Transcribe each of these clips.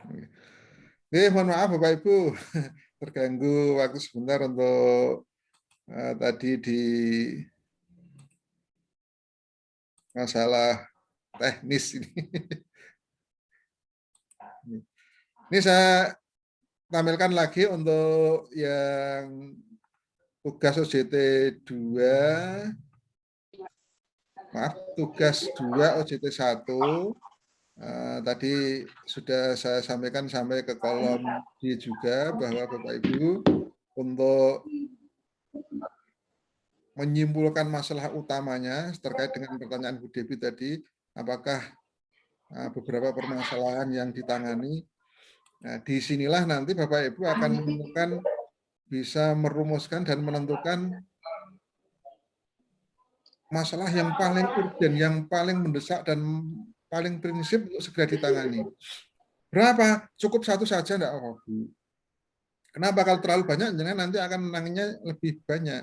Oke, mohon maaf Bapak Ibu terganggu waktu sebentar untuk tadi di masalah teknis ini. Ini saya tampilkan lagi untuk yang tugas OJT 2, maaf, tugas 2 OJT 1. Tadi sudah saya sampaikan sampai ke kolom D juga bahwa Bapak Ibu untuk menyimpulkan masalah utamanya terkait dengan pertanyaan Bu Devi tadi, apakah beberapa permasalahan yang ditangani. Nah, disinilah nanti Bapak Ibu akan menemukan, bisa merumuskan dan menentukan masalah yang paling urgen, yang paling mendesak dan paling prinsip untuk segera ditangani. Berapa? Cukup satu saja enggak apa-apa, Bu. Kenapa? Kalau terlalu banyak, jangan nanti akan menanginya lebih banyak.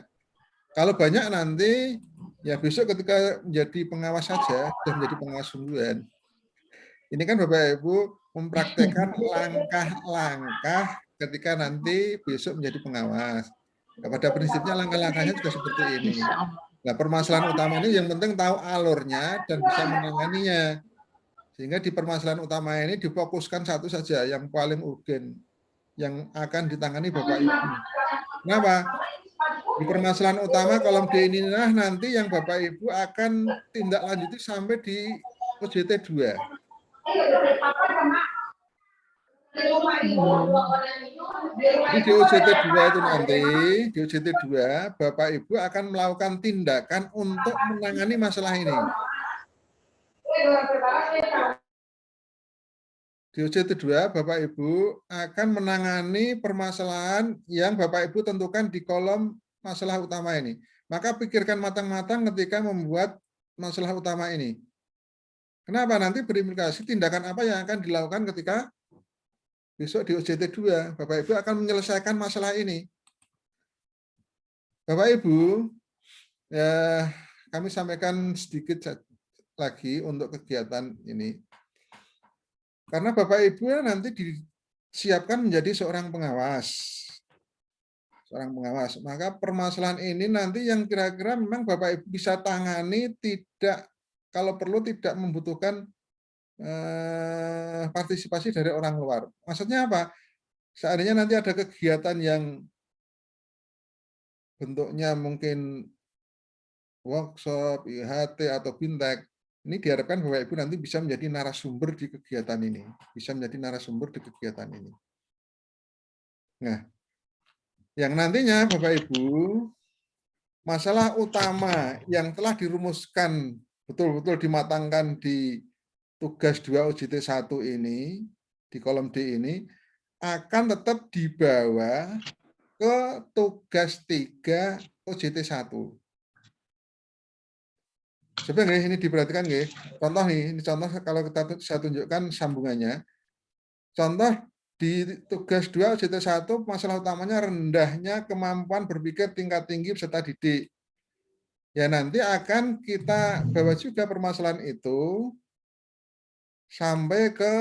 Kalau banyak nanti, ya besok ketika menjadi pengawas saja, sudah menjadi pengawas sungguhan. Ini kan Bapak Ibu mempraktekkan langkah-langkah ketika nanti besok menjadi pengawas. Nah, pada prinsipnya langkah-langkahnya juga seperti ini. Nah, permasalahan utama ini yang penting tahu alurnya dan bisa menanganinya. Sehingga di permasalahan utama ini difokuskan satu saja, yang paling urgen, yang akan ditangani Bapak Ibu. Kenapa? Di permasalahan utama kolom D inilah nanti yang Bapak Ibu akan tindak lanjuti sampai di OJT 2. Jadi di OJT 2 itu nanti, di OJT 2, Bapak Ibu akan melakukan tindakan untuk menangani masalah ini. Di OJT 2, Bapak Ibu akan menangani permasalahan yang Bapak Ibu tentukan di kolom masalah utama ini. Maka pikirkan matang-matang ketika membuat masalah utama ini. Kenapa? Nanti berimplikasi tindakan apa yang akan dilakukan ketika besok di OJT 2. Bapak Ibu akan menyelesaikan masalah ini. Bapak Ibu, ya kami sampaikan sedikit lagi untuk kegiatan ini. Karena Bapak Ibu nanti disiapkan menjadi seorang pengawas. Maka permasalahan ini nanti yang kira-kira memang Bapak Ibu bisa tangani, tidak, kalau perlu tidak membutuhkan partisipasi dari orang luar. Maksudnya apa? Seandainya nanti ada kegiatan yang bentuknya mungkin workshop, IHT, atau bintek, ini diharapkan Bapak Ibu nanti bisa menjadi narasumber di kegiatan ini. Bisa menjadi narasumber di kegiatan ini. Nah, yang nantinya Bapak Ibu, masalah utama yang telah dirumuskan, betul-betul dimatangkan di tugas 2 OJT 1 ini, di kolom D ini, akan tetap dibawa ke tugas 3 OJT 1. Sebenarnya ini diperhatikan nggih. Contoh nih, ini contoh kalau saya tunjukkan sambungannya. Contoh di tugas 2 OJT 1 masalah utamanya rendahnya kemampuan berpikir tingkat tinggi peserta didik. Ya nanti akan kita bawa juga permasalahan itu sampai ke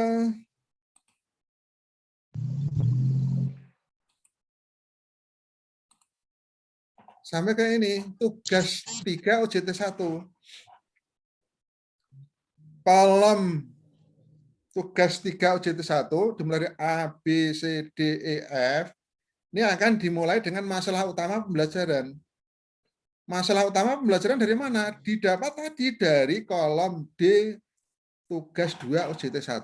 ini, tugas 3 OJT 1. Kolom tugas 3 OJT 1 dimulai dari A, B, C, D, E, F. Ini akan dimulai dengan masalah utama pembelajaran. Masalah utama pembelajaran dari mana? Didapat tadi dari kolom D tugas 2 OJT 1.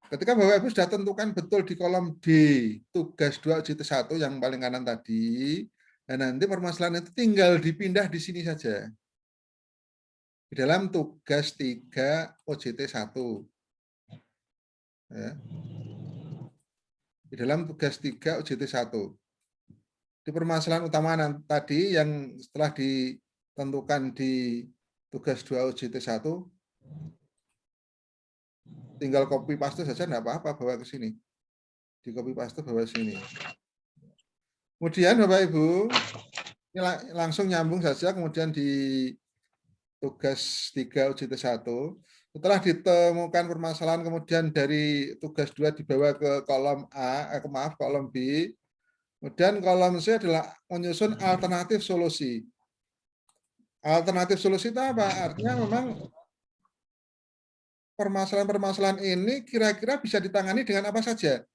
Ketika Bapak Ibu sudah tentukan betul di kolom D tugas 2 OJT 1 yang paling kanan tadi, dan nanti permasalahan itu tinggal dipindah di sini saja. Di dalam tugas 3 OJT 1. Ya. Di dalam tugas 3 OJT 1. Di permasalahan utama tadi yang setelah ditentukan di tugas 2 OJT 1, tinggal copy paste saja, enggak apa-apa, bawa ke sini. Di copy paste bawa sini. Kemudian Bapak Ibu, ini langsung nyambung saja, kemudian di tugas 3 OJT 1, Setelah ditemukan permasalahan, kemudian dari tugas 2 dibawa ke kolom kolom B. Kemudian kolom C adalah menyusun alternatif solusi. Alternatif solusi itu apa? Artinya memang permasalahan-permasalahan ini kira-kira bisa ditangani dengan apa saja.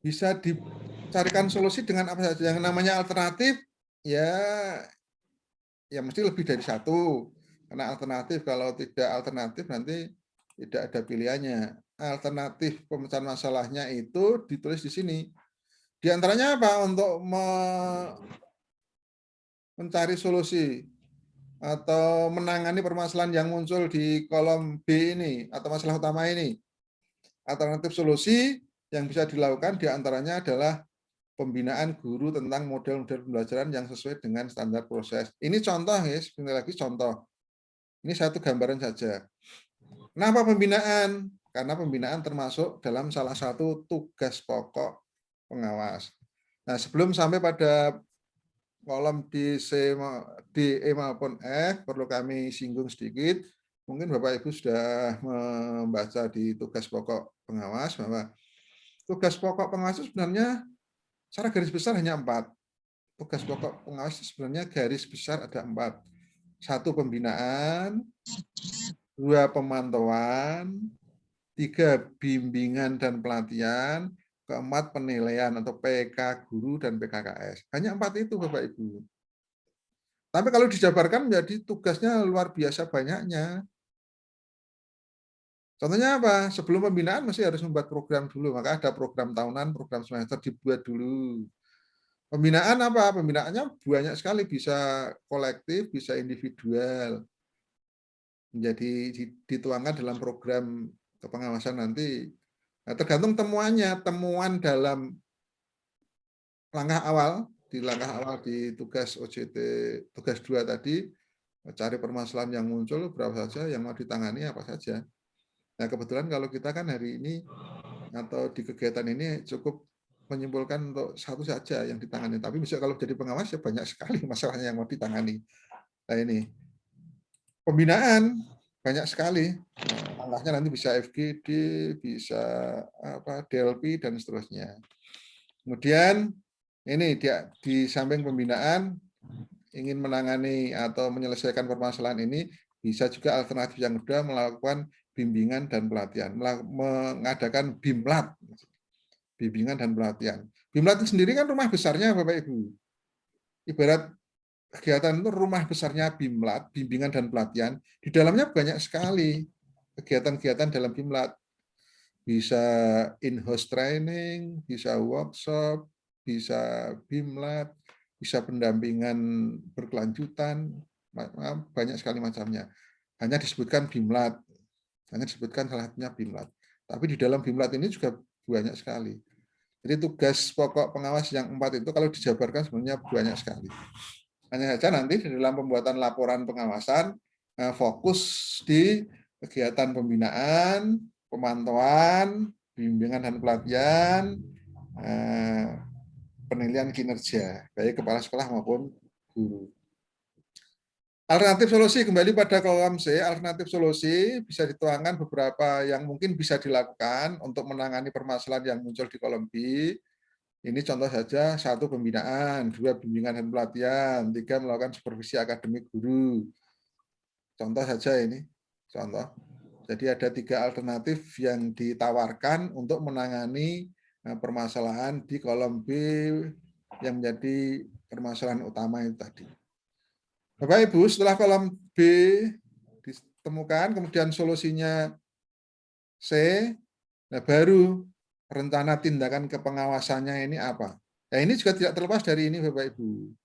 Bisa dicarikan solusi dengan apa saja. Yang namanya alternatif, ya mesti lebih dari satu. Karena alternatif, kalau tidak alternatif nanti tidak ada pilihannya. Alternatif pemecahan masalahnya itu ditulis di sini. Di antaranya apa? Untuk mencari solusi atau menangani permasalahan yang muncul di kolom B ini atau masalah utama ini. Alternatif solusi yang bisa dilakukan di antaranya adalah pembinaan guru tentang model-model pembelajaran yang sesuai dengan standar proses. Ini contoh ya, sekali lagi contoh. Ini satu gambaran saja. Kenapa pembinaan? Karena pembinaan termasuk dalam salah satu tugas pokok pengawas. Nah, sebelum sampai pada kolom D, E maupun F, perlu kami singgung sedikit. Mungkin Bapak Ibu sudah membaca di tugas pokok pengawas bahwa tugas pokok pengawas itu sebenarnya secara garis besar hanya 4. Tugas pokok pengawas sebenarnya garis besar ada 4. 1 pembinaan, 2 pemantauan, 3 bimbingan dan pelatihan, keempat penilaian atau PK guru dan PKKS. Hanya 4 itu Bapak Ibu. Tapi kalau dijabarkan menjadi tugasnya luar biasa banyaknya. Contohnya apa? Sebelum pembinaan mesti harus membuat program dulu. Maka ada program tahunan, program semester dibuat dulu. Pembinaan apa? Pembinaannya banyak sekali, bisa kolektif, bisa individual. Menjadi dituangkan dalam program kepengawasan nanti. Nah, tergantung temuannya. Temuan dalam langkah awal, di tugas OJT, tugas 2 tadi, cari permasalahan yang muncul berapa saja, yang mau ditangani apa saja. Nah, kebetulan kalau kita kan hari ini atau di kegiatan ini cukup menyimpulkan untuk satu saja yang ditangani. Tapi bisa kalau jadi pengawas ya banyak sekali masalahnya yang mau ditangani. Nah ini, pembinaan banyak sekali. Langkahnya nanti bisa FGD, bisa DLP, dan seterusnya. Kemudian ini dia di samping pembinaan, ingin menangani atau menyelesaikan permasalahan ini, bisa juga alternatif yang kedua melakukan bimbingan dan pelatihan, mengadakan BIMLAT, bimbingan dan pelatihan. BIMLAT itu sendiri kan rumah besarnya Bapak Ibu. Ibarat kegiatan itu rumah besarnya BIMLAT, bimbingan dan pelatihan, di dalamnya banyak sekali kegiatan-kegiatan dalam BIMLAT. Bisa in-house training, bisa workshop, bisa BIMLAT, bisa pendampingan berkelanjutan, banyak sekali macamnya. Hanya disebutkan BIMLAT, hanya disebutkan salah satunya BIMLAT. Tapi di dalam BIMLAT ini juga banyak sekali. Jadi tugas pokok pengawas yang 4 itu kalau dijabarkan sebenarnya banyak sekali. Hanya saja nanti di dalam pembuatan laporan pengawasan fokus di kegiatan pembinaan, pemantauan, bimbingan dan pelatihan, penilaian kinerja, baik kepala sekolah maupun guru. Alternatif solusi, kembali pada kolom C, alternatif solusi bisa dituangkan beberapa yang mungkin bisa dilakukan untuk menangani permasalahan yang muncul di kolom B. Ini contoh saja, 1 pembinaan, 2 bimbingan dan pelatihan, 3 melakukan supervisi akademik guru. Contoh saja ini, contoh. Jadi ada 3 alternatif yang ditawarkan untuk menangani permasalahan di kolom B yang menjadi permasalahan utama itu tadi. Bapak Ibu, setelah kolom B ditemukan, kemudian solusinya C, nah baru rencana tindakan kepengawasannya ini apa. Nah ini juga tidak terlepas dari ini Bapak Ibu.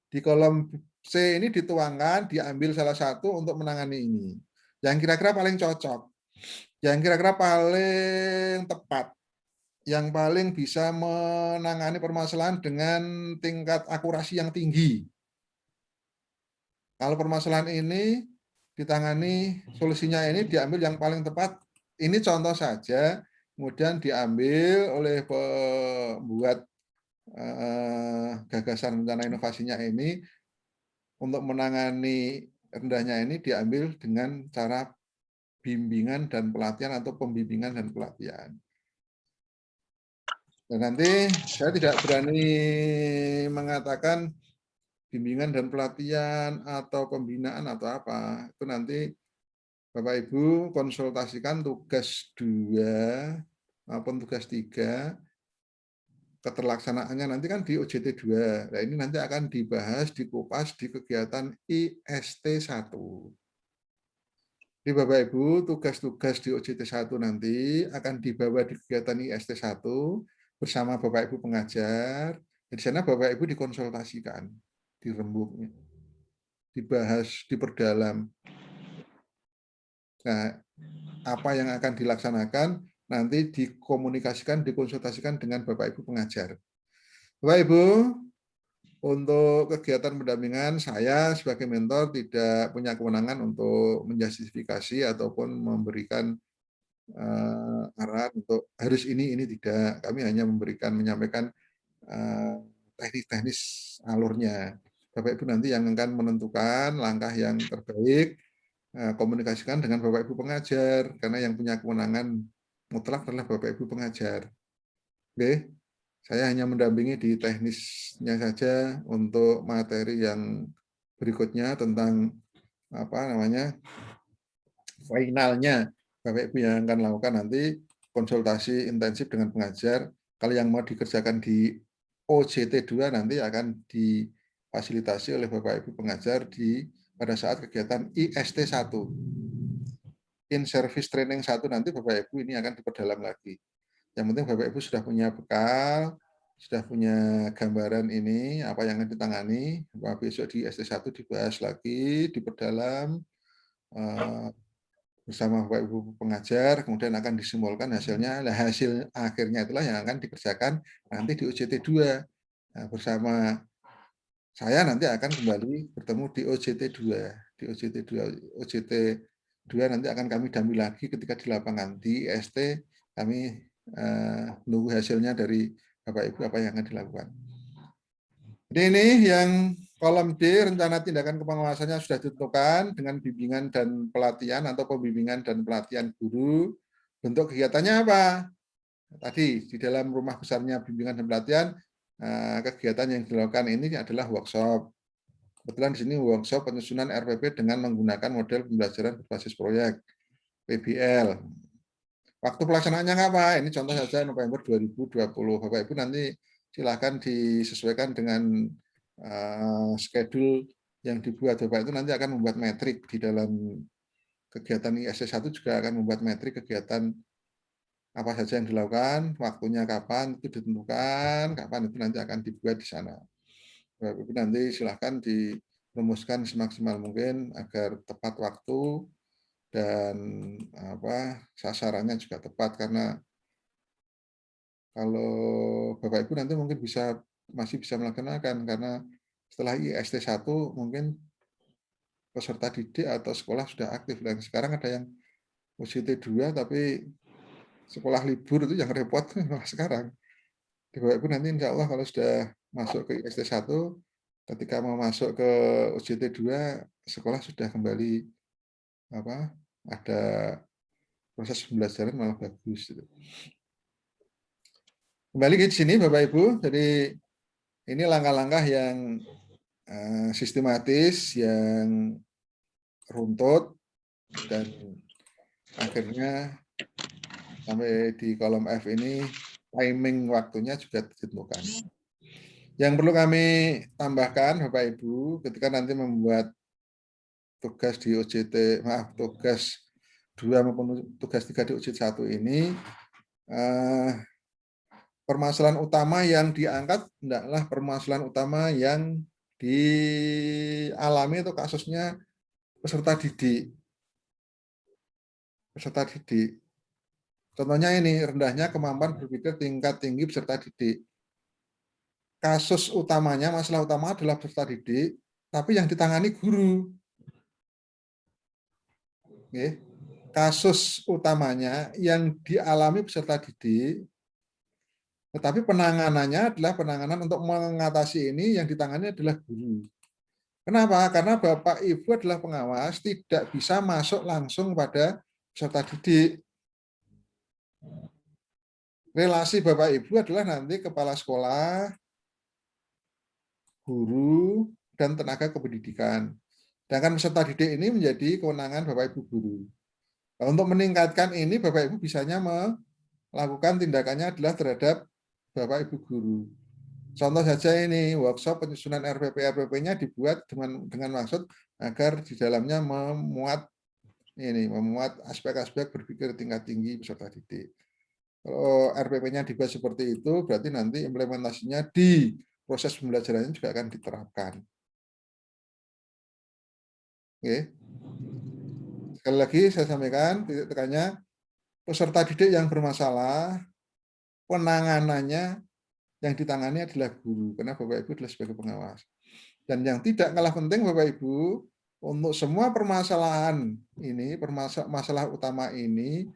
Di kolom C ini dituangkan, diambil salah satu untuk menangani ini. Yang kira-kira paling cocok, yang kira-kira paling tepat, yang paling bisa menangani permasalahan dengan tingkat akurasi yang tinggi. Kalau permasalahan ini ditangani, solusinya ini diambil yang paling tepat. Ini contoh saja, kemudian diambil oleh pembuat gagasan rencana inovasinya ini untuk menangani rendahnya ini diambil dengan cara bimbingan dan pelatihan atau pembimbingan dan pelatihan. Dan nanti saya tidak berani mengatakan bimbingan dan pelatihan atau pembinaan atau apa. Itu nanti Bapak Ibu konsultasikan tugas 2 maupun tugas 3, keterlaksanaannya nanti kan di OJT 2. Nah, ini nanti akan dibahas, dikupas di kegiatan IST 1. Di Bapak Ibu, tugas-tugas di OJT 1 nanti akan dibawa di kegiatan IST 1 bersama Bapak Ibu pengajar. Di sana Bapak Ibu dikonsultasikan, dirembuk, dibahas, diperdalam. Nah, apa yang akan dilaksanakan nanti dikomunikasikan, dikonsultasikan dengan Bapak Ibu pengajar. Bapak Ibu, untuk kegiatan pendampingan, saya sebagai mentor tidak punya kewenangan untuk menjustifikasi ataupun memberikan arahan untuk harus ini tidak. Kami hanya menyampaikan teknis-teknis alurnya. Bapak Ibu nanti yang akan menentukan langkah yang terbaik, komunikasikan dengan Bapak Ibu pengajar, karena yang punya kewenangan mutlak adalah Bapak Ibu pengajar. Oke. Saya hanya mendampingi di teknisnya saja. Untuk materi yang berikutnya tentang finalnya, Bapak Ibu yang akan lakukan nanti konsultasi intensif dengan pengajar. Kalau yang mau dikerjakan di OJT 2 nanti akan difasilitasi oleh Bapak Ibu pengajar pada saat kegiatan IST 1. In Service Training 1 nanti Bapak Ibu ini akan diperdalam lagi. Yang penting Bapak Ibu sudah punya bekal, sudah punya gambaran ini, apa yang akan ditangani. Besok di ST1 dibahas lagi, diperdalam bersama Bapak Ibu pengajar, kemudian akan disimbolkan hasilnya. Nah, hasil akhirnya itulah yang akan dikerjakan nanti di OJT 2. Nah, bersama saya nanti akan kembali bertemu di OJT 2. Di OJT 2, OJT 2 nanti akan kami dampingi lagi ketika di lapangan. Di ST kami menunggu hasilnya dari Bapak Ibu apa yang akan dilakukan. Jadi ini yang kolom D, rencana tindakan kepengawasannya sudah ditentukan dengan bimbingan dan pelatihan atau pembimbingan dan pelatihan guru. Bentuk kegiatannya apa? Tadi di dalam rumah besarnya bimbingan dan pelatihan, kegiatan yang dilakukan ini adalah workshop. Kebetulan di sini workshop penyusunan RPP dengan menggunakan model pembelajaran berbasis proyek, PBL. Waktu pelaksanaannya apa? Ini contoh saja November 2020. Bapak Ibu nanti silakan disesuaikan dengan schedule yang dibuat. Bapak itu nanti akan membuat metrik di dalam kegiatan ISC 1 juga akan membuat metrik kegiatan apa saja yang dilakukan, waktunya kapan itu ditentukan, kapan itu nanti akan dibuat di sana. Bapak Ibu nanti silakan dirumuskan semaksimal mungkin agar tepat waktu dan sasarannya juga tepat, karena kalau Bapak Ibu nanti mungkin masih bisa melaksanakan, karena setelah IST 1 mungkin peserta didik atau sekolah sudah aktif. Dan sekarang ada yang OJT 2 tapi sekolah libur, itu yang repot malah sekarang. Bapak Ibu nanti insya Allah kalau sudah masuk ke IST 1, ketika mau masuk ke OJT 2, sekolah sudah kembali ada proses pembelajaran malah bagus. Kembali ke sini Bapak Ibu, jadi ini langkah-langkah yang sistematis, yang runtut, dan akhirnya sampai di kolom F ini timing waktunya juga ditentukan. Yang perlu kami tambahkan Bapak Ibu, ketika nanti membuat tugas di OJT, tugas 2 maupun tugas 3 di OJT 1 ini, permasalahan utama yang diangkat adalah permasalahan utama yang dialami atau kasusnya peserta didik. Contohnya ini, rendahnya kemampuan berpikir tingkat tinggi peserta didik. Kasus utamanya, masalah utama adalah peserta didik, tapi yang ditangani guru. Oke. Kasus utamanya yang dialami peserta didik, tetapi penanganannya adalah penanganan untuk mengatasi ini, yang ditangani adalah guru. Kenapa? Karena Bapak Ibu adalah pengawas, tidak bisa masuk langsung pada peserta didik. Relasi Bapak Ibu adalah nanti kepala sekolah, guru, dan tenaga kependidikan. Sedangkan peserta didik ini menjadi kewenangan Bapak Ibu guru. Nah, untuk meningkatkan ini, Bapak Ibu bisanya melakukan tindakannya adalah terhadap Bapak Ibu guru. Contoh saja ini, workshop penyusunan RPP-RPP-nya dibuat dengan maksud agar di dalamnya memuat aspek-aspek berpikir tingkat tinggi peserta didik. Kalau RPP-nya dibuat seperti itu, berarti nanti implementasinya di proses pembelajarannya juga akan diterapkan. Oke. Sekali lagi saya sampaikan, titik tekannya, peserta didik yang bermasalah, penanganannya yang ditangani adalah guru, karena Bapak Ibu adalah sebagai pengawas. Dan yang tidak kalah penting Bapak Ibu, untuk semua permasalahan ini, masalah utama ini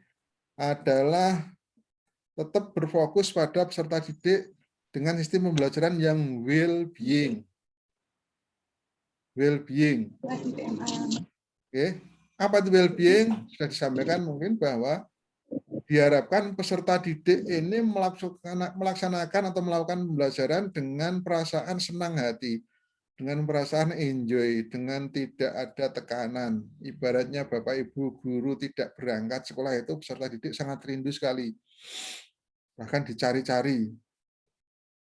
adalah tetap berfokus pada peserta didik dengan sistem pembelajaran yang well-being. Well-being. Oke. Apa itu well-being? Sudah disampaikan mungkin bahwa diharapkan peserta didik ini melaksanakan atau melakukan pembelajaran dengan perasaan senang hati, dengan perasaan enjoy, dengan tidak ada tekanan. Ibaratnya Bapak Ibu guru tidak berangkat sekolah itu peserta didik sangat rindu sekali. Bahkan dicari-cari.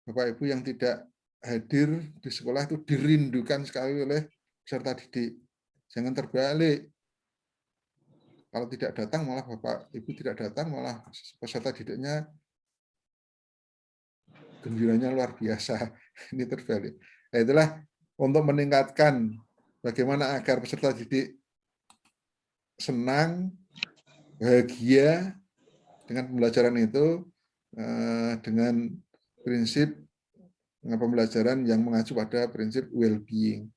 Bapak Ibu yang tidak hadir di sekolah itu dirindukan sekali oleh peserta didik. Jangan terbalik. Kalau tidak datang malah Bapak Ibu tidak datang malah peserta didiknya gembiranya luar biasa. Ini terbalik. Nah, itulah untuk meningkatkan bagaimana agar peserta didik senang, bahagia dengan pembelajaran itu dengan prinsip pembelajaran yang mengacu pada prinsip well-being.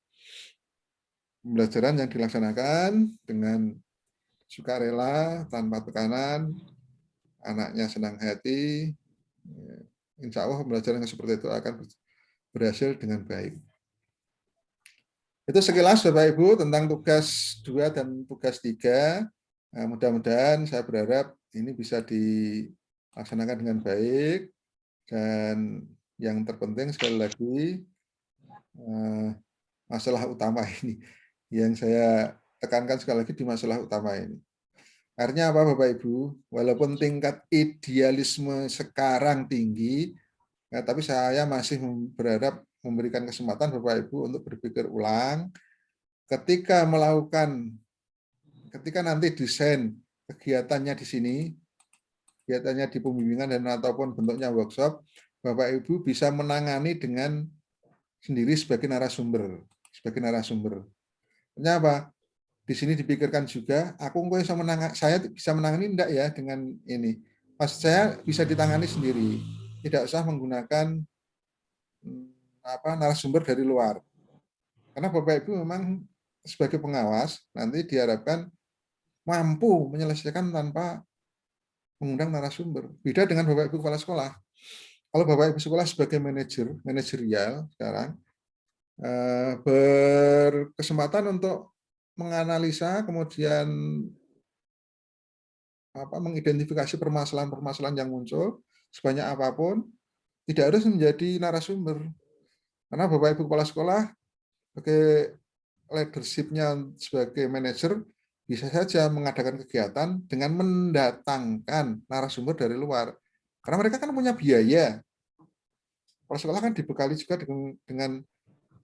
Pembelajaran yang dilaksanakan dengan sukarela, tanpa tekanan, anaknya senang hati, insya Allah pembelajaran yang seperti itu akan berhasil dengan baik. Itu sekilas Bapak Ibu tentang tugas 2 dan tugas 3. Nah, mudah-mudahan saya berharap ini bisa dilaksanakan dengan baik. Dan yang terpenting sekali lagi, masalah utama ini. Yang saya tekankan sekali lagi di masalah utama ini. Artinya apa Bapak Ibu? Walaupun tingkat idealisme sekarang tinggi, ya, tapi saya masih berharap memberikan kesempatan Bapak Ibu untuk berpikir ulang ketika nanti desain kegiatannya di sini, kegiatannya di pembimbingan dan ataupun bentuknya workshop, Bapak Ibu bisa menangani dengan sendiri sebagai narasumber. Kenapa? Di sini dipikirkan juga, saya bisa menangani enggak ya dengan ini. Pas saya bisa ditangani sendiri, tidak usah menggunakan narasumber dari luar. Karena Bapak Ibu memang sebagai pengawas nanti diharapkan mampu menyelesaikan tanpa mengundang narasumber. Beda dengan Bapak Ibu kepala sekolah. Kalau Bapak Ibu sekolah sebagai manajerial sekarang berkesempatan untuk menganalisa, kemudian mengidentifikasi permasalahan-permasalahan yang muncul sebanyak apapun, tidak harus menjadi narasumber. Karena Bapak Ibu kepala sekolah sebagai leadership-nya sebagai manajer bisa saja mengadakan kegiatan dengan mendatangkan narasumber dari luar. Karena mereka kan punya biaya. Kepala sekolah kan dibekali juga dengan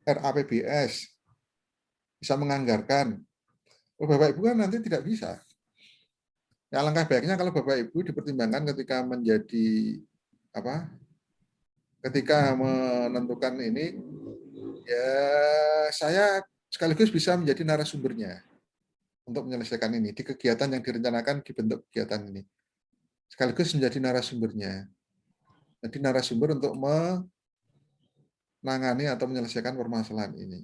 RAPBS, bisa menganggarkan. Kalau Bapak Ibu kan nanti tidak bisa. Ya, alangkah baiknya kalau Bapak Ibu dipertimbangkan ketika menentukan ini, ya saya sekaligus bisa menjadi narasumbernya untuk menyelesaikan ini di kegiatan yang direncanakan di bentuk kegiatan ini. Sekaligus menjadi narasumbernya. Jadi narasumber untuk menangani atau menyelesaikan permasalahan ini.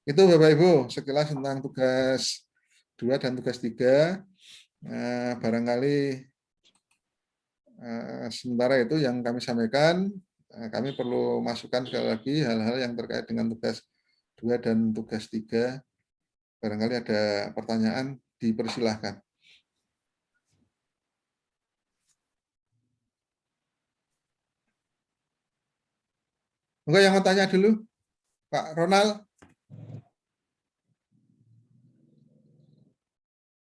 Itu Bapak Ibu sekilas tentang tugas 2 dan tugas 3. Barangkali sementara itu yang kami sampaikan, kami perlu masukkan sekali lagi hal-hal yang terkait dengan tugas 2 dan tugas 3. Barangkali ada pertanyaan, dipersilahkan. Enggak, yang mau tanya dulu, Pak Ronald.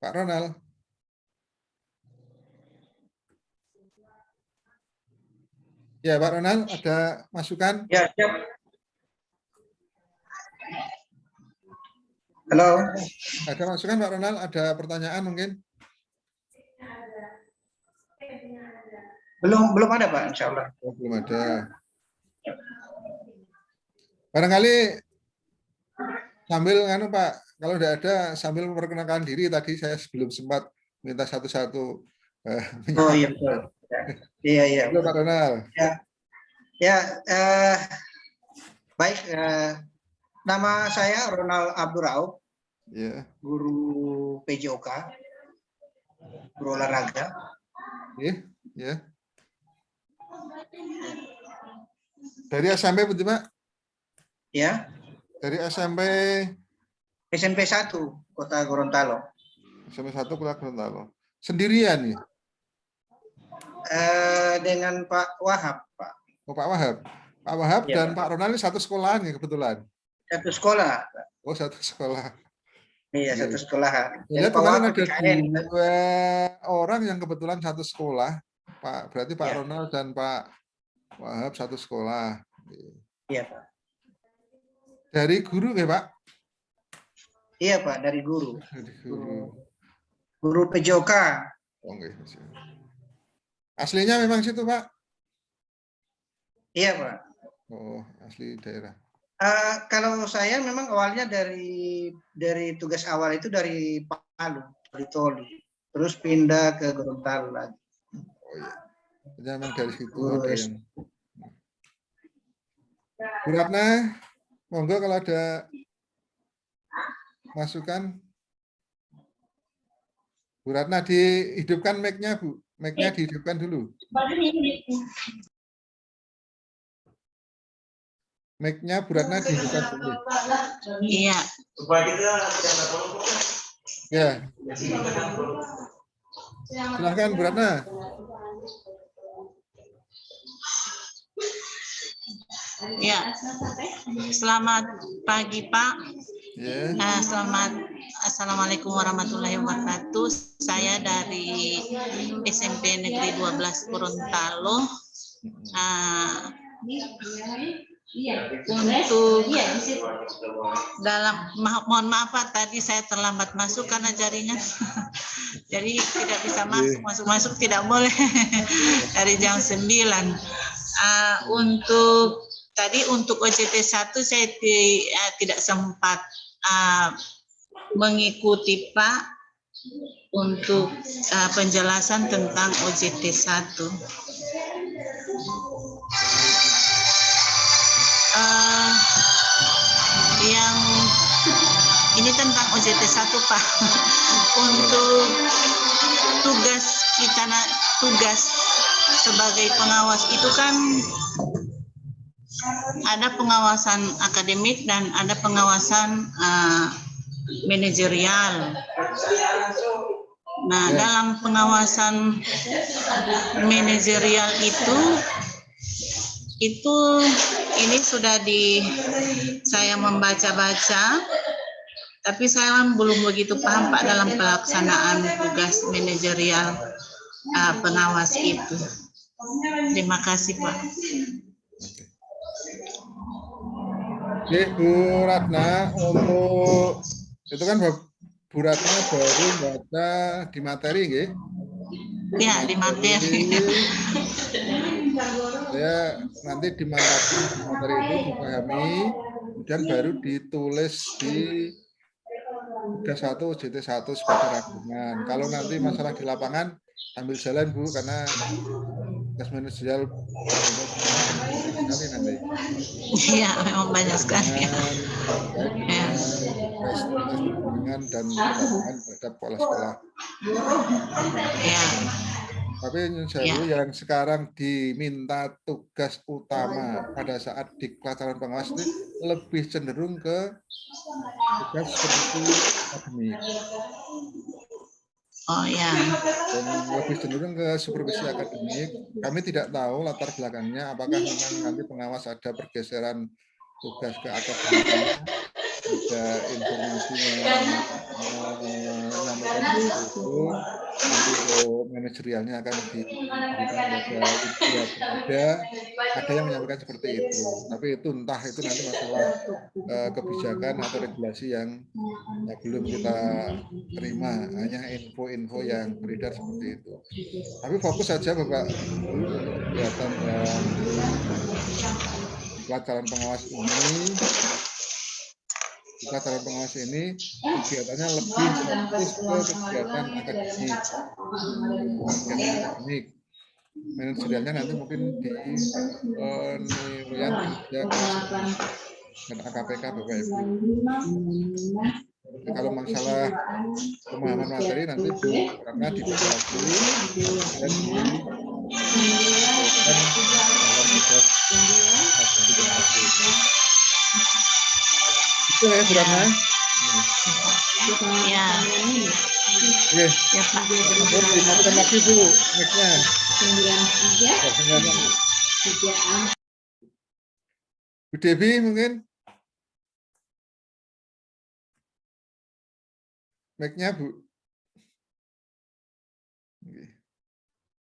Pak Ronald. Ya, Pak Ronald, ada masukan? Ya, siap. Halo. Ada masukan, Pak Ronald? Ada pertanyaan mungkin? Belum ada, Pak, insya Allah. Oh, belum ada. Barangkali sambil Pak, kalau tidak ada sambil memperkenalkan diri, tadi saya sebelum sempat minta satu-satu. Oh iya betul. Iya. Halo Pak Ronald. Ya, baik. Nama saya Ronald Abdurrauf, guru PJOK, guru olahraga. Ya. Dari SMP betul Pak? Ya. Dari SMP 1, Kota Gorontalo. SMP 1 Kota Gorontalo. Sendirian ya? Dengan Pak Wahab, Pak. Oh, Pak Wahab. Pak Wahab Ya, dan Pak Ronald ini satu sekolahan ya kebetulan? Satu sekolah. Oh, satu sekolah. Iya, satu sekolahan. Jadi kemarin ada 2 orang yang kebetulan satu sekolah. Pak, berarti Pak Ronald dan Pak Wahab satu sekolah. Iya, Pak. Dari guru ya, Pak? Iya, Pak, dari guru. Guru PJOK. Oh, okay. Aslinya memang situ, Pak? Iya, Pak. Oh, asli daerah. Kalau saya memang awalnya dari tugas awal itu dari Palu, dari Toli, terus pindah ke Gorontalo lagi. Oh iya, jadi memang dari situ ada yang. Bu Ratna, monggo kalau ada masukan. Bu Ratna, dihidupkan mic-nya, Bu. Mic-nya dihidupkan dulu. Mic-nya Bu Ratna dihidupkan dulu. Iya. Ya. Silahkan Bu Ratna. Ya. Selamat pagi Pak. Ya. Assalamualaikum warahmatullahi wabarakatuh. Saya dari SMP Negeri 12 Gorontalo. Untuk mohon maaf Pak, tadi saya terlambat masuk karena jaringan jadi tidak bisa masuk tidak boleh dari jam 9. Untuk OJT 1 saya tidak sempat mengikuti Pak untuk penjelasan tentang OJT 1. Yang ini tentang OJT 1 Pak. Untuk tugas sebagai pengawas itu kan ada pengawasan akademik dan ada pengawasan manajerial. Nah, dalam pengawasan manajerial itu ini sudah saya membaca-baca, tapi saya belum begitu paham Pak dalam pelaksanaan tugas manajerial pengawas itu. Terima kasih Pak. Oke, Bu Ratna, untuk itu kan Bu Ratna baru baca di materi, nggih? Ya, di materi. Ya, nanti dimantapkan materi itu dipahami, kemudian baru ditulis di tugas 1 OJT 1 sebagai rangkuman. Kalau nanti masalah di lapangan ambil jalan Bu, karena tugas manajerial sekali nanti. Iya, memang banyak sekali. Dengan dan pendampingan terhadap kepala sekolah. Ya. Tapi Nyun Sewu Ya. yang sekarang diminta tugas utama pada saat di calon pengawas itu lebih cenderung ke tugas supervisi akademik. Oh ya. Dan lebih cenderung ke supervisi akademik. Kami tidak tahu latar belakangnya, apakah memang nanti pengawas ada pergeseran tugas ke akademiknya, ada informasi yang menyampaikan seperti itu, nanti manajerialnya akan diberikan kepada pihak ada yang menyampaikan seperti itu. Tapi itu entah itu nanti masalah kebijakan atau regulasi yang belum kita terima, hanya info-info yang beredar seperti itu. Tapi fokus saja Bapak Ibu untuk kegiatan yang calon pengawas ini. Calon pengawas ini kegiatannya lebih fokus ke kegiatan akademik. Manajerialnya nanti mungkin di penilaian kinerja kelas dan AKPK Bapak Ibu. Jadi kalau masalah pemahaman materi nanti Bu Ratna dibekali dan dalam tugas itu ya Bu Ratna. Ya. Oke. Ya Pak. Dimatikan lagi Bu mic-nya. Bu Devi mungkin mic-nya Bu.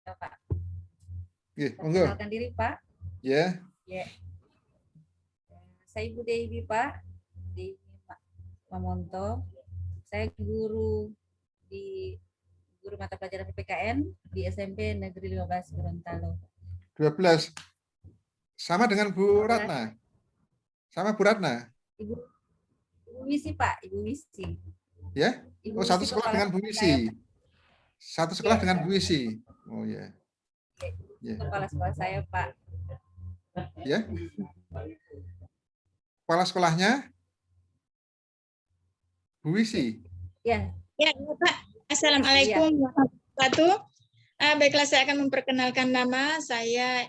Ya, Pak. Monggo. Perkenalkan diri Pak. Ya. Ya. Saya Ibu Devi Pak di Mamonto. Saya guru mata pelajaran PPKN di SMP Negeri 15 Gorontalo. 12. Sama dengan Bu Ratna. Sama Bu Ratna. Ibu Wisi Pak, Ibu Wisi. Ya? Ibu Oh, satu Wisi sekolah dengan Bu Wisi. Satu sekolah dengan Bu Wisi. Oh ya. Yeah. Kepala sekolah saya Pak. Ya. Kepala sekolahnya Bu Wisi. Ya. Ya, Pak. Assalamualaikum warahmatullahi wabarakatuh. Baiklah, saya akan memperkenalkan nama saya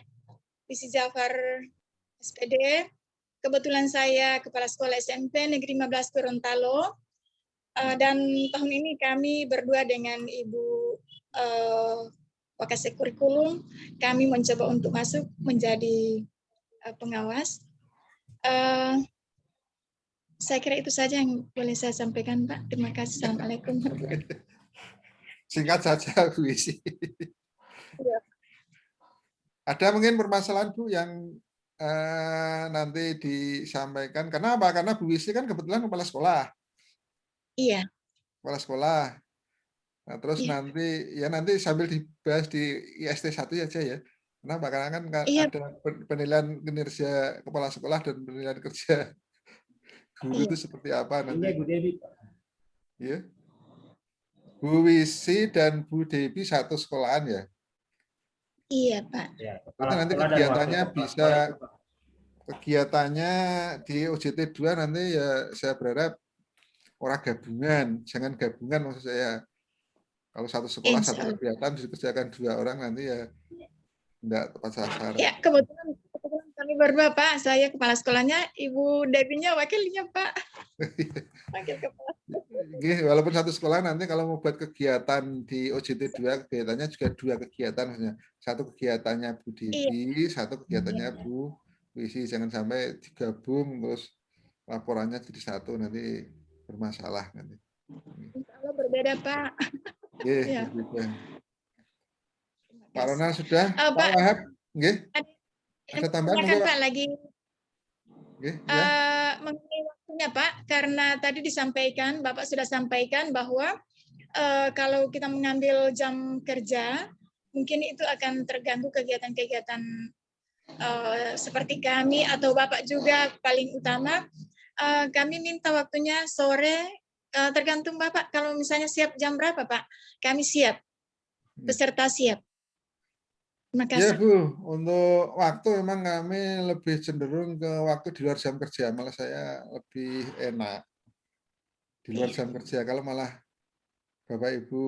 Wisi Jafar SPD. Kebetulan saya Kepala Sekolah SMP Negeri 15 Gorontalo. Dan tahun ini kami berdua dengan Ibu Wakasek Kurikulum, kami mencoba untuk masuk menjadi pengawas. Saya kira itu saja yang boleh saya sampaikan, Pak. Terima kasih. Assalamualaikum. Singkat saja Bu Wisi. Ya. Ada mungkin permasalahan Bu yang nanti disampaikan. Kenapa? Karena Bu Wisi kan kebetulan kepala sekolah. Iya. Kepala sekolah. Nah, terus Iya. nanti sambil dibahas di IST 1 aja ya. Kenapa? Karena kan Iya. ada penilaian kinerja kepala sekolah dan penilaian kerja guru itu seperti apa nanti. Bu Devi. Ya. Bu Wisi dan Bu Devi satu sekolahan ya? Iya, Pak. Ya, itu nanti kegiatannya di OJT 2 nanti ya saya berharap orang gabungan, jangan gabungan maksud saya. Kalau satu sekolah satu kegiatan dikerjakan 2 orang nanti ya enggak tepat sasaran. Ya, kebetulan kami berdua, Pak. Saya kepala sekolahnya, Ibu Devinya wakilnya, Pak. Wakil kepala. Walaupun satu sekolah nanti kalau mau buat kegiatan di OJT 2, kegiatannya juga 2 kegiatan maksudnya. Satu kegiatannya Bu Devi, satu kegiatannya Bu Wisi. Jangan sampai digabung terus laporannya jadi satu, nanti bermasalah nanti. Kalau berbeda, Pak. Ya. Pak Ronald sudah? Pak Wahab? Ada tambahan monggo, Pak? Lagi mengenai waktunya, Pak, karena tadi disampaikan, Bapak sudah sampaikan bahwa kalau kita mengambil jam kerja, mungkin itu akan terganggu kegiatan-kegiatan seperti kami atau Bapak juga paling utama. Kami minta waktunya sore, tergantung Bapak. Kalau misalnya siap jam berapa, Pak? Kami siap, peserta siap. Terima kasih. Ya Bu, untuk waktu memang kami lebih cenderung ke waktu di luar jam kerja, malah saya lebih enak di luar jam kerja. Kalau malah Bapak Ibu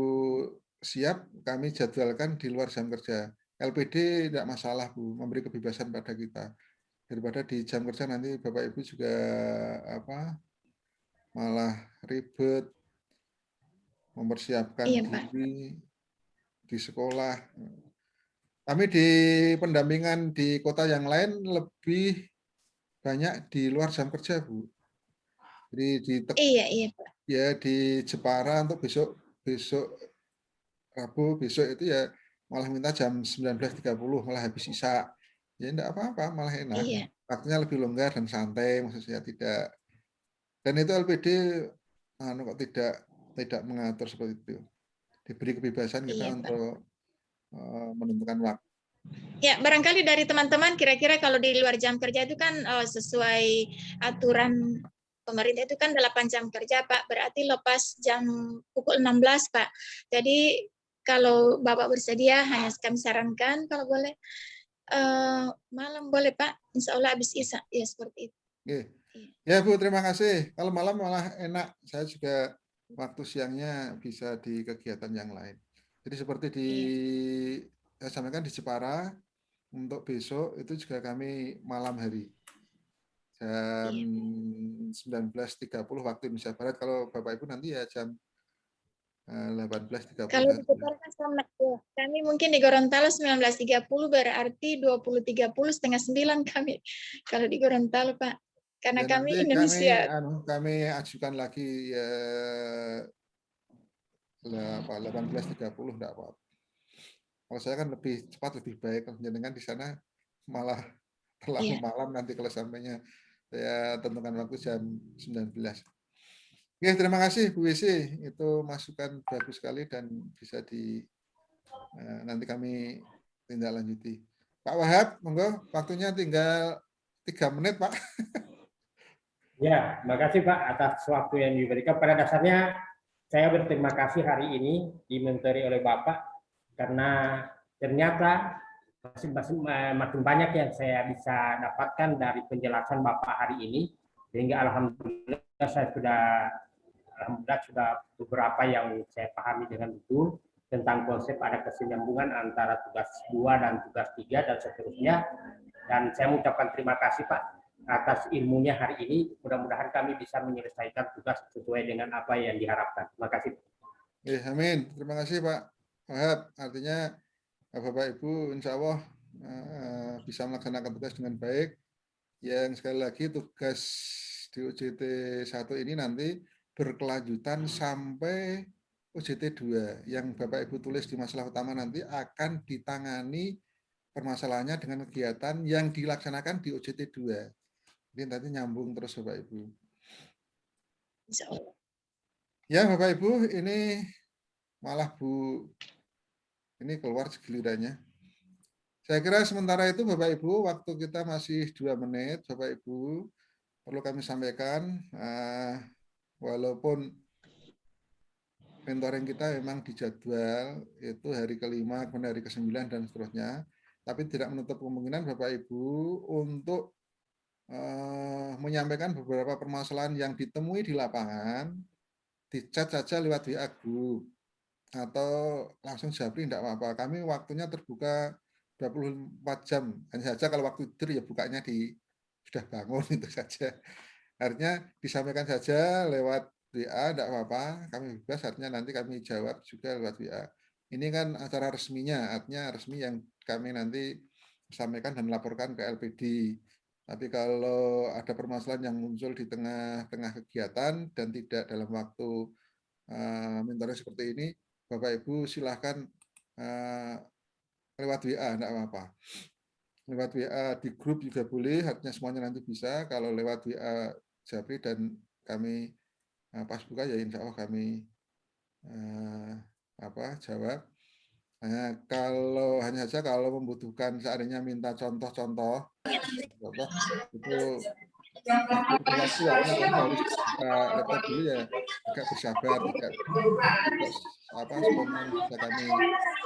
siap, kami jadwalkan di luar jam kerja. LPD tidak masalah, Bu, memberi kebebasan pada kita. Daripada di jam kerja nanti Bapak Ibu juga malah ribet mempersiapkan Iya, Pak. diri di sekolah. Kami di pendampingan di kota yang lain lebih banyak di luar jam kerja, Bu. Jadi Iya, Pak. ya di Jepara untuk besok Rabu besok itu ya malah minta jam 19.30 malah habis isya. Ya enggak apa-apa, malah enak. Iya. Waktunya lebih longgar dan santai, maksud saya tidak. Dan itu LPD kok tidak mengatur seperti itu. Diberi kebebasan kita Iya, Pak. untuk menentukan waktu. Ya, barangkali dari teman-teman kira-kira kalau di luar jam kerja itu kan sesuai aturan pemerintah itu kan 8 jam kerja, Pak. Berarti lepas jam pukul 16, Pak. Jadi kalau Bapak bersedia, hanya kami sarankan kalau boleh malam boleh, Pak. Insya Allah habis isya. Ya, seperti itu. Oke. Ya, Bu, terima kasih. Kalau malam malah enak. Saya juga waktu siangnya bisa di kegiatan yang lain. Jadi seperti saya sampaikan di Jepara, untuk besok itu juga kami malam hari. Jam 19.30 waktu Indonesia Barat. Kalau Bapak Ibu nanti ya jam 18.30. Kalau di Jepara kan sama. Ya. Kami mungkin di Gorontalo 19.30 berarti 20.30 setengah 9 kami. Kalau di Gorontalo, Pak. Karena Ya, kami nanti Indonesia. kami ajukan lagi ya 18.30 enggak apa-apa. Kalau saya kan lebih cepat lebih baik, jangan di sana malah terlalu malam nanti kalau sampainya saya tentukan waktu jam 19. Oke, terima kasih Bu WC, itu masukan bagus sekali dan bisa nanti kami tindak lanjuti. Pak Wahab, monggo waktunya tinggal 3 menit, Pak. Ya, terima kasih Pak atas waktu yang diberikan. Pada dasarnya saya berterima kasih hari ini dimentori oleh Bapak karena ternyata makin banyak yang saya bisa dapatkan dari penjelasan Bapak hari ini, sehingga alhamdulillah sudah beberapa yang saya pahami dengan betul tentang konsep ada kesinambungan antara tugas 2 dan tugas 3 dan seterusnya. Dan saya mengucapkan terima kasih Pak atas ilmunya hari ini. Mudah-mudahan kami bisa menyelesaikan tugas sesuai dengan apa yang diharapkan. Terima kasih. Amin. Terima kasih Pak Wahab. Artinya Bapak Ibu insya Allah bisa melaksanakan tugas dengan baik. Yang sekali lagi tugas di UJT 1 ini nanti berkelanjutan sampai UJT 2. Yang Bapak Ibu tulis di masalah utama nanti akan ditangani permasalahannya dengan kegiatan yang dilaksanakan di UJT 2. Jadi nanti nyambung terus Bapak Ibu. Ya Bapak Ibu, ini malah Bu ini keluar gilirannya. Saya kira sementara itu Bapak Ibu, waktu kita masih 2 menit, Bapak Ibu, perlu kami sampaikan, walaupun mentoring kita memang dijadwal itu hari ke-5, kemudian hari ke-9 dan seterusnya, tapi tidak menutup kemungkinan Bapak Ibu untuk menyampaikan beberapa permasalahan yang ditemui di lapangan, di chat saja lewat WA group atau langsung japri tidak apa-apa. Kami waktunya terbuka 24 jam. Hanya saja kalau waktu tidur ya bukanya sudah bangun itu saja. Artinya disampaikan saja lewat WA tidak apa-apa. Kami bebas, artinya nanti kami jawab juga lewat WA. Ini kan acara resminya, artinya resmi yang kami nanti sampaikan dan laporkan ke LPD. Tapi kalau ada permasalahan yang muncul di tengah-tengah kegiatan dan tidak dalam waktu mentoring seperti ini, Bapak Ibu silahkan lewat WA, tidak apa-apa. Lewat WA di grup juga boleh, artinya semuanya nanti bisa. Kalau lewat WA Japri dan kami pas buka ya insya Allah kami jawab. Hanya saja kalau membutuhkan seandainya minta contoh-contoh itu waktu ya, harus buka laptop dulu ya, agak bersabar, tidak spontan bisa kami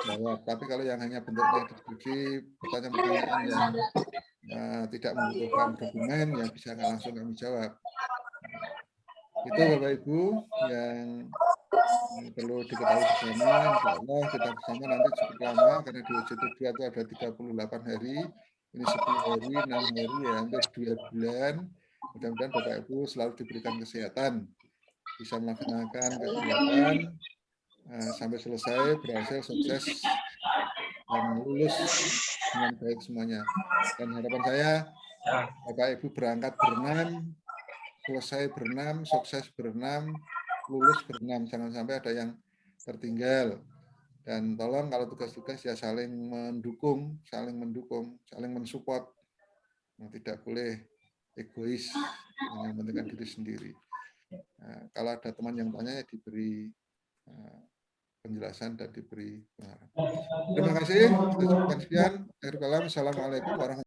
jawab. Tapi kalau yang hanya bentuknya diskusi, pertanyaan-pertanyaan yang tidak membutuhkan dokumen, ya bisa langsung kami jawab. Itu Bapak Ibu yang Ini perlu diketahui bersama, insya Allah kita bersama nanti cukup lama, karena di OJT 2 itu ada 38 hari, ini 10 hari, 6 hari, ya hampir 2 bulan. Mudah-mudahan Bapak Ibu selalu diberikan kesehatan, bisa melaksanakan kegiatan sampai selesai, berhasil, sukses, dan lulus dengan baik semuanya. Dan harapan saya, Bapak Ibu berangkat berenam, selesai berenam, sukses berenam, lulus berenam, jangan sampai ada yang tertinggal. Dan tolong kalau tugas-tugas ya saling mendukung, saling mensupport. Tidak boleh egois, hanya mementingkan diri sendiri. Nah, kalau ada teman yang tanya, ya diberi penjelasan dan diberi pengarahan. Terima kasih. Sekian. Assalamualaikum warahmatullahi wabarakatuh.